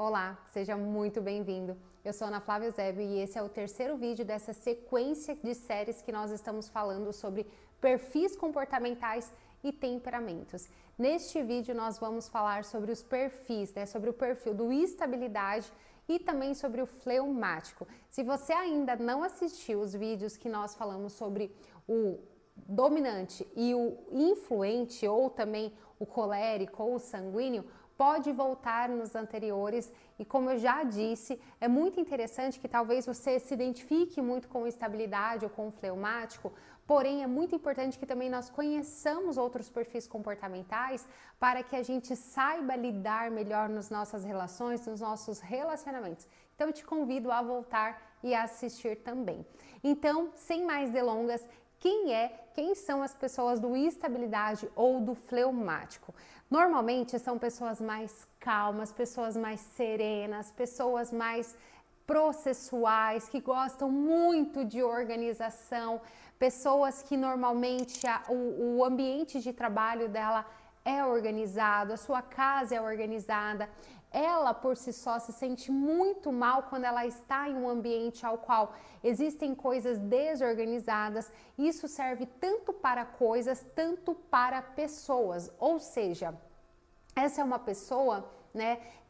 Olá, seja muito bem-vindo. Eu sou Ana Flávia Eusébio e esse é o terceiro vídeo dessa sequência de séries que nós estamos falando sobre perfis comportamentais e temperamentos. Neste vídeo nós vamos falar sobre os perfis, sobre o perfil do estabilidade e também sobre o fleumático. Se você ainda não assistiu os vídeos que nós falamos sobre o dominante e o influente, ou também o colérico ou o sanguíneo, pode voltar nos anteriores e, como eu já disse, é muito interessante que talvez você se identifique muito com estabilidade ou com o fleumático, porém é muito importante que também nós conheçamos outros perfis comportamentais para que a gente saiba lidar melhor nas nossas relações, nos nossos relacionamentos. Então eu te convido a voltar e a assistir também. Então, sem mais delongas, quem são as pessoas do estabilidade ou do fleumático? Normalmente são pessoas mais calmas, pessoas mais serenas, pessoas mais processuais, que gostam muito de organização, pessoas que normalmente o ambiente de trabalho dela é organizado, a sua casa é organizada. Ela por si só se sente muito mal quando ela está em um ambiente ao qual existem coisas desorganizadas. Isso serve tanto para coisas, tanto para pessoas. Ou seja, essa é uma pessoa,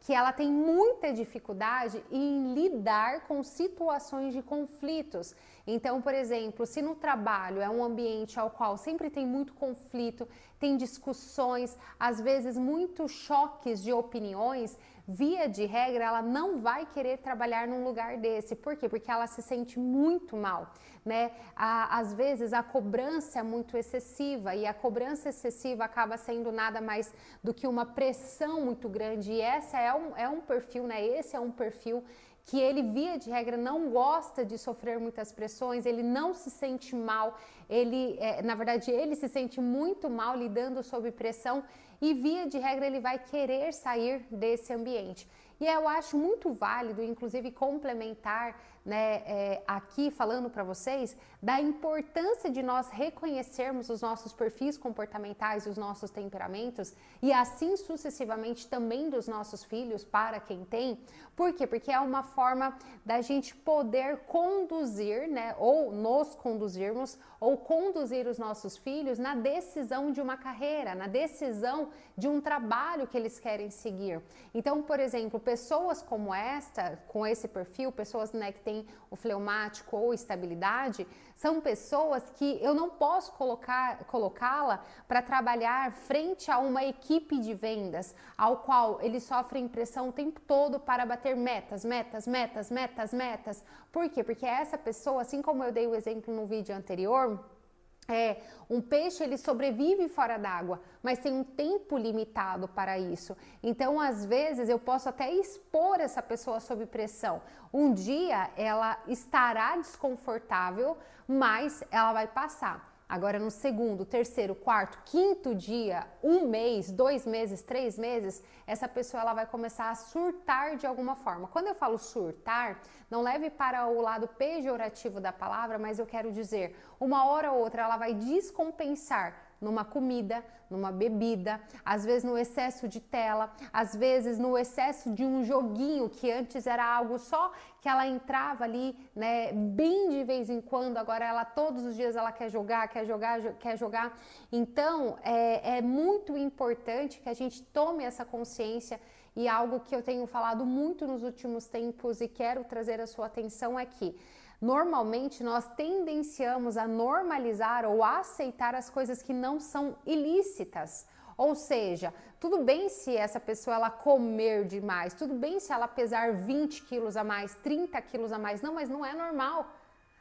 que ela tem muita dificuldade em lidar com situações de conflitos. Então, por exemplo, se no trabalho é um ambiente ao qual sempre tem muito conflito, tem discussões, às vezes muitos choques de opiniões, via de regra, ela não vai querer trabalhar num lugar desse. Por quê? Porque ela se sente muito mal, Às vezes a cobrança é muito excessiva e a cobrança excessiva acaba sendo nada mais do que uma pressão muito grande. E essa é um perfil, Esse é um perfil que ele, via de regra, não gosta de sofrer muitas pressões, ele não se sente mal, na verdade, ele se sente muito mal lidando sob pressão e, via de regra, ele vai querer sair desse ambiente. E eu acho muito válido, inclusive complementar, aqui falando para vocês, da importância de nós reconhecermos os nossos perfis comportamentais, os nossos temperamentos e assim sucessivamente também dos nossos filhos, para quem tem. Por quê? Porque é uma forma da gente poder conduzir, ou nos conduzirmos, ou conduzir os nossos filhos na decisão de uma carreira, na decisão de um trabalho que eles querem seguir. Então, por exemplo, pessoas como esta, com esse perfil, pessoas que têm o fleumático ou estabilidade, são pessoas que eu não posso colocá-la para trabalhar frente a uma equipe de vendas, ao qual eles sofrem pressão o tempo todo para bater metas. Por quê? Porque essa pessoa, assim como eu dei o exemplo no vídeo anterior, um peixe ele sobrevive fora d'água, mas tem um tempo limitado para isso. Então, às vezes, eu posso até expor essa pessoa sob pressão. Um dia ela estará desconfortável, mas ela vai passar. Agora, no segundo, terceiro, quarto, quinto dia, 1 mês, 2 meses, 3 meses, essa pessoa ela vai começar a surtar de alguma forma. Quando eu falo surtar, não leve para o lado pejorativo da palavra, mas eu quero dizer, uma hora ou outra ela vai descompensar numa comida, numa bebida, às vezes no excesso de tela, às vezes no excesso de um joguinho que antes era algo só que ela entrava ali, bem de vez em quando, agora ela todos os dias ela quer jogar. Então, é muito importante que a gente tome essa consciência, e algo que eu tenho falado muito nos últimos tempos e quero trazer a sua atenção é que normalmente nós tendenciamos a normalizar ou a aceitar as coisas que não são ilícitas. Ou seja, tudo bem se essa pessoa ela comer demais, tudo bem se ela pesar 20 quilos a mais, 30 quilos a mais, não, mas não é normal.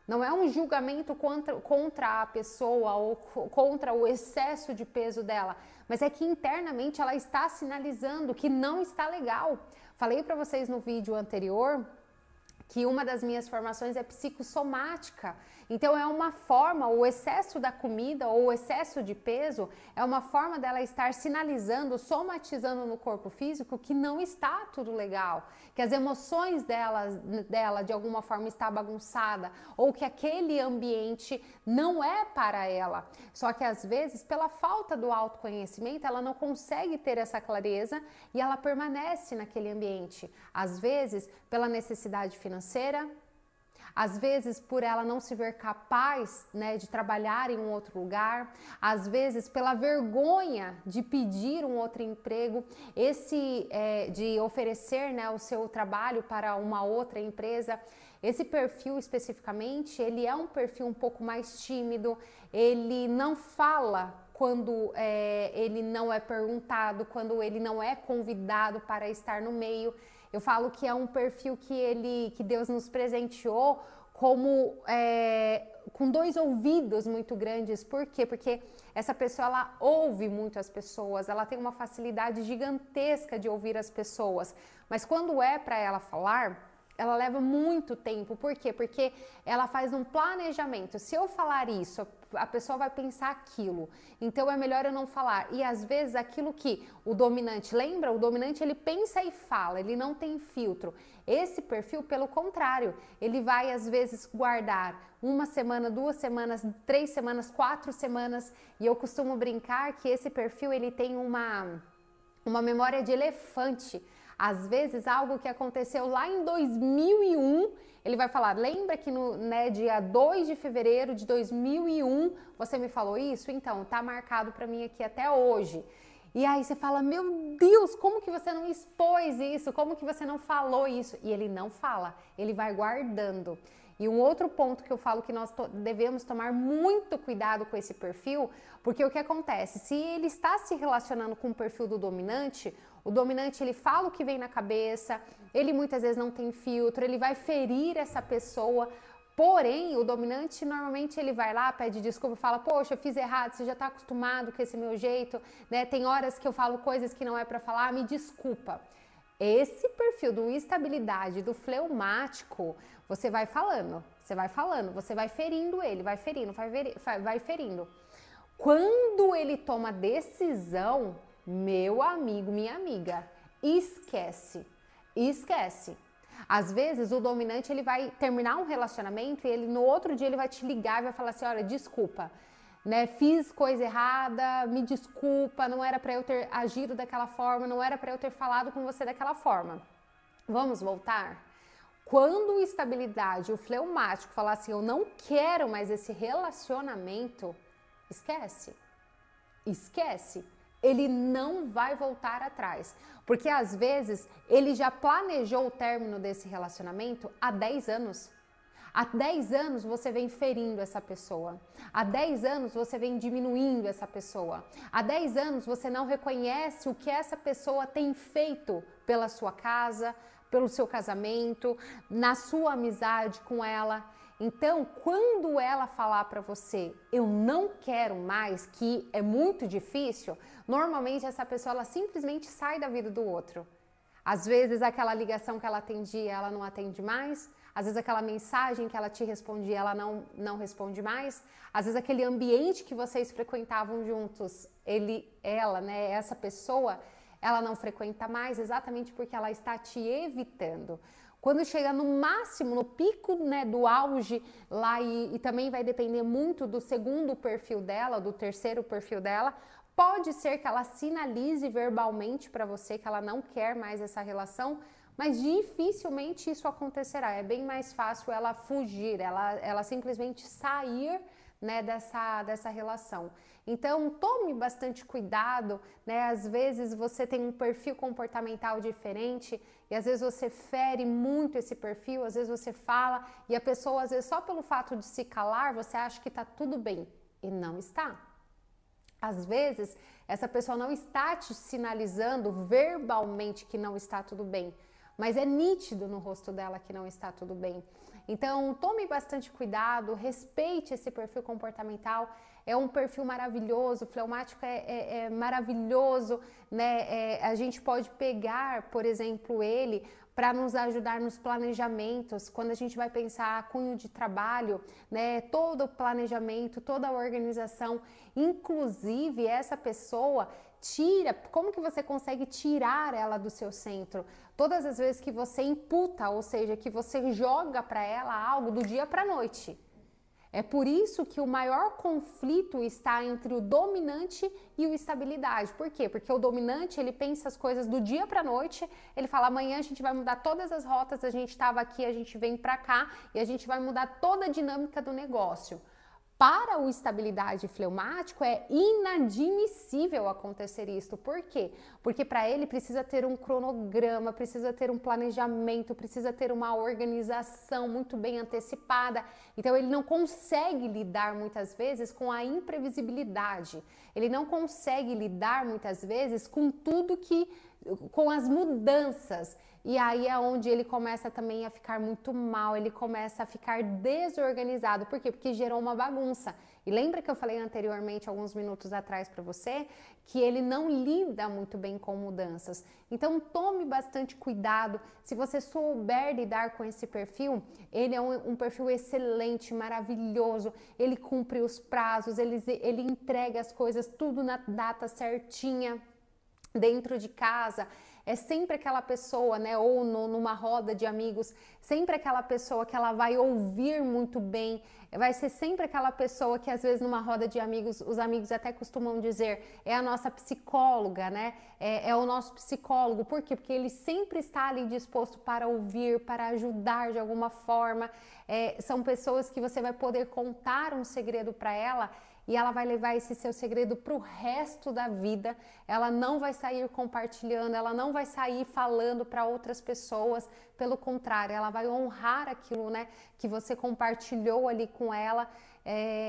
Não é um julgamento contra a pessoa ou contra o excesso de peso dela, mas é que internamente ela está sinalizando que não está legal. Falei para vocês no vídeo anterior que uma das minhas formações é psicossomática. Então é uma forma, o excesso da comida ou o excesso de peso é uma forma dela estar sinalizando, somatizando no corpo físico que não está tudo legal, que as emoções dela de alguma forma está bagunçada ou que aquele ambiente não é para ela. Só que às vezes, pela falta do autoconhecimento, ela não consegue ter essa clareza e ela permanece naquele ambiente. Às vezes, pela necessidade financeira, às vezes por ela não se ver capaz, né, de trabalhar em um outro lugar, às vezes pela vergonha de pedir um outro emprego, de oferecer, né, o seu trabalho para uma outra empresa. Esse perfil especificamente, ele é um perfil um pouco mais tímido, ele não fala quando ele não é perguntado, quando ele não é convidado para estar no meio. Eu falo que é um perfil que Deus nos presenteou como com dois ouvidos muito grandes. Por quê? Porque essa pessoa, ela ouve muito as pessoas, ela tem uma facilidade gigantesca de ouvir as pessoas. Mas quando é para ela falar, ela leva muito tempo. Por quê? Porque ela faz um planejamento. Se eu falar isso, a pessoa vai pensar aquilo. Então é melhor eu não falar. E às vezes aquilo que o dominante, lembra? O dominante, ele pensa e fala, ele não tem filtro. Esse perfil, pelo contrário, ele vai às vezes guardar 1 semana, 2 semanas, 3 semanas, 4 semanas. E eu costumo brincar que esse perfil, ele tem uma memória de elefante. Às vezes, algo que aconteceu lá em 2001, ele vai falar, lembra que no dia 2 de fevereiro de 2001, você me falou isso? Então, tá marcado para mim aqui até hoje. E aí você fala, meu Deus, como que você não expôs isso? Como que você não falou isso? E ele não fala, ele vai guardando. E um outro ponto que eu falo que nós devemos tomar muito cuidado com esse perfil, porque o que acontece? Se ele está se relacionando com o perfil do dominante, o dominante, ele fala o que vem na cabeça, ele muitas vezes não tem filtro, ele vai ferir essa pessoa. Porém, o dominante, normalmente, ele vai lá, pede desculpa, fala, poxa, eu fiz errado, você já está acostumado com esse meu jeito, né? Tem horas que eu falo coisas que não é para falar, me desculpa. Esse perfil do estabilidade, do fleumático, você vai falando, você vai ferindo ele, vai ferindo. Quando ele toma decisão, meu amigo, minha amiga, esquece. Às vezes o dominante, ele vai terminar um relacionamento e ele no outro dia ele vai te ligar e vai falar assim, olha, desculpa, né, fiz coisa errada, me desculpa, não era para eu ter agido daquela forma, não era para eu ter falado com você daquela forma. Vamos voltar? Quando o estabilidade, o fleumático falar assim, eu não quero mais esse relacionamento, esquece. Ele não vai voltar atrás, porque às vezes ele já planejou o término desse relacionamento há 10 anos. Há 10 anos você vem ferindo essa pessoa. Há 10 anos você vem diminuindo essa pessoa. Há 10 anos você não reconhece o que essa pessoa tem feito pela sua casa, pelo seu casamento, na sua amizade com ela. Então, quando ela falar para você, eu não quero mais, que é muito difícil, normalmente essa pessoa, ela simplesmente sai da vida do outro. Às vezes, aquela ligação que ela atendia, ela não atende mais. Às vezes, aquela mensagem que ela te respondia, ela não responde mais. Às vezes, aquele ambiente que vocês frequentavam juntos, essa pessoa, ela não frequenta mais, exatamente porque ela está te evitando. Quando chega no máximo, no pico, né, do auge lá, e também vai depender muito do segundo perfil dela, do terceiro perfil dela, pode ser que ela sinalize verbalmente para você que ela não quer mais essa relação, mas dificilmente isso acontecerá. É bem mais fácil ela fugir, ela simplesmente sair, né, dessa relação. Então, tome bastante cuidado, né? Às vezes você tem um perfil comportamental diferente e às vezes você fere muito esse perfil, às vezes você fala e a pessoa, às vezes, só pelo fato de se calar, você acha que tá tudo bem e não está. Às vezes, essa pessoa não está te sinalizando verbalmente que não está tudo bem, mas é nítido no rosto dela que não está tudo bem. Então, tome bastante cuidado, respeite esse perfil comportamental. é um perfil maravilhoso, o fleumático é maravilhoso, né? A gente pode pegar, por exemplo, ele para nos ajudar nos planejamentos, quando a gente vai pensar cunho de trabalho, né, todo o planejamento, toda a organização, inclusive essa pessoa tira, como que você consegue tirar ela do seu centro? Todas as vezes que você imputa, ou seja, que você joga para ela algo do dia para a noite. É por isso que o maior conflito está entre o dominante e o estabilidade. Por quê? Porque o dominante, ele pensa as coisas do dia para a noite, ele fala, amanhã a gente vai mudar todas as rotas, a gente estava aqui, a gente vem para cá e a gente vai mudar toda a dinâmica do negócio. Para o estabilidade fleumático é inadmissível acontecer isso. Por quê? Porque para ele precisa ter um cronograma, precisa ter um planejamento, precisa ter uma organização muito bem antecipada. Então ele não consegue lidar muitas vezes com a imprevisibilidade. Ele não consegue lidar muitas vezes com com as mudanças. E aí é onde ele começa também a ficar muito mal, ele começa a ficar desorganizado. Por quê? Porque gerou uma bagunça. E lembra que eu falei anteriormente, alguns minutos atrás para você, que ele não lida muito bem com mudanças. Então tome bastante cuidado. Se você souber lidar com esse perfil, ele é um perfil excelente, maravilhoso. Ele cumpre os prazos, ele entrega as coisas tudo na data certinha dentro de casa. É sempre aquela pessoa, né, ou numa roda de amigos, sempre aquela pessoa que ela vai ouvir muito bem, vai ser sempre aquela pessoa que às vezes numa roda de amigos, os amigos até costumam dizer, é a nossa psicóloga, né, é o nosso psicólogo. Por quê? Porque ele sempre está ali disposto para ouvir, para ajudar de alguma forma. São pessoas que você vai poder contar um segredo para ela e ela vai levar esse seu segredo para o resto da vida. Ela não vai sair compartilhando, ela não vai sair falando para outras pessoas. Pelo contrário, ela vai honrar aquilo, né, que você compartilhou ali com ela.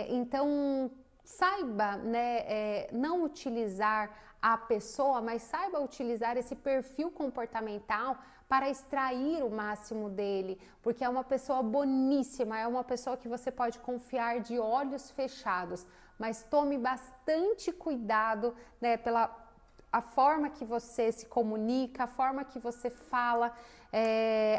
Então, saiba, né, não utilizar a pessoa, mas saiba utilizar esse perfil comportamental para extrair o máximo dele, porque é uma pessoa boníssima, é uma pessoa que você pode confiar de olhos fechados. Mas tome bastante cuidado, né, pela a forma que você se comunica, a forma que você fala,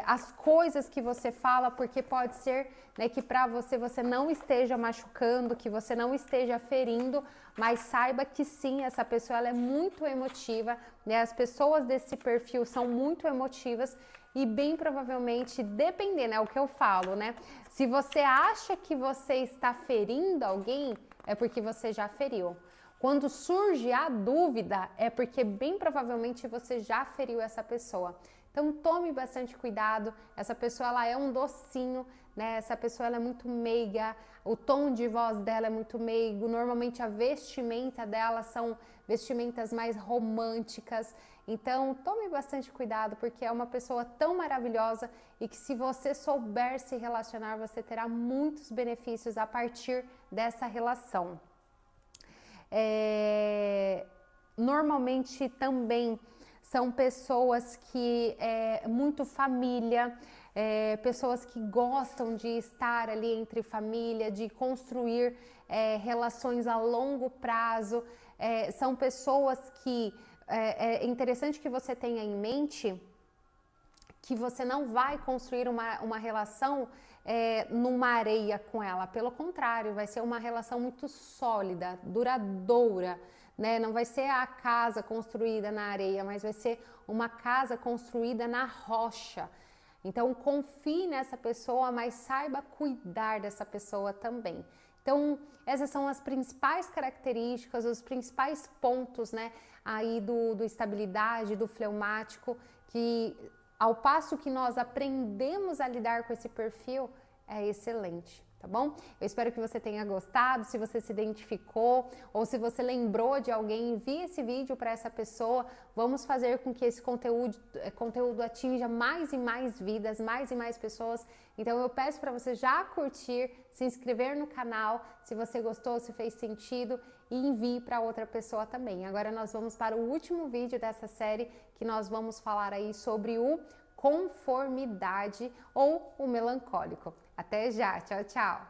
as coisas que você fala, porque pode ser, né, que para você não esteja machucando, que você não esteja ferindo, mas saiba que sim, essa pessoa ela é muito emotiva, né, as pessoas desse perfil são muito emotivas e bem provavelmente, dependendo, é o que eu falo, né, se você acha que você está ferindo alguém, é porque você já feriu. Quando surge a dúvida, é porque bem provavelmente você já feriu essa pessoa. Então tome bastante cuidado, essa pessoa ela é um docinho, né? Essa pessoa ela é muito meiga, o tom de voz dela é muito meigo, normalmente a vestimenta dela são vestimentas mais românticas. Então tome bastante cuidado, porque é uma pessoa tão maravilhosa e que se você souber se relacionar, você terá muitos benefícios a partir dessa relação. Normalmente também são pessoas que muito família, pessoas que gostam de estar ali entre família, de construir relações a longo prazo, são pessoas que é interessante que você tenha em mente que você não vai construir uma relação numa areia com ela, pelo contrário, vai ser uma relação muito sólida, duradoura, né? Não vai ser a casa construída na areia, mas vai ser uma casa construída na rocha. Então confie nessa pessoa, mas saiba cuidar dessa pessoa também. Então essas são as principais características, os principais pontos, né, aí do estabilidade, do fleumático, que ao passo que nós aprendemos a lidar com esse perfil, é excelente, tá bom? Eu espero que você tenha gostado, se você se identificou ou se você lembrou de alguém, envie esse vídeo para essa pessoa. Vamos fazer com que esse conteúdo atinja mais e mais vidas, mais e mais pessoas. Então eu peço para você já curtir, se inscrever no canal, se você gostou, se fez sentido, e envie para outra pessoa também. Agora nós vamos para o último vídeo dessa série, que nós vamos falar aí sobre o conformidade ou o melancólico. Até já, tchau, tchau!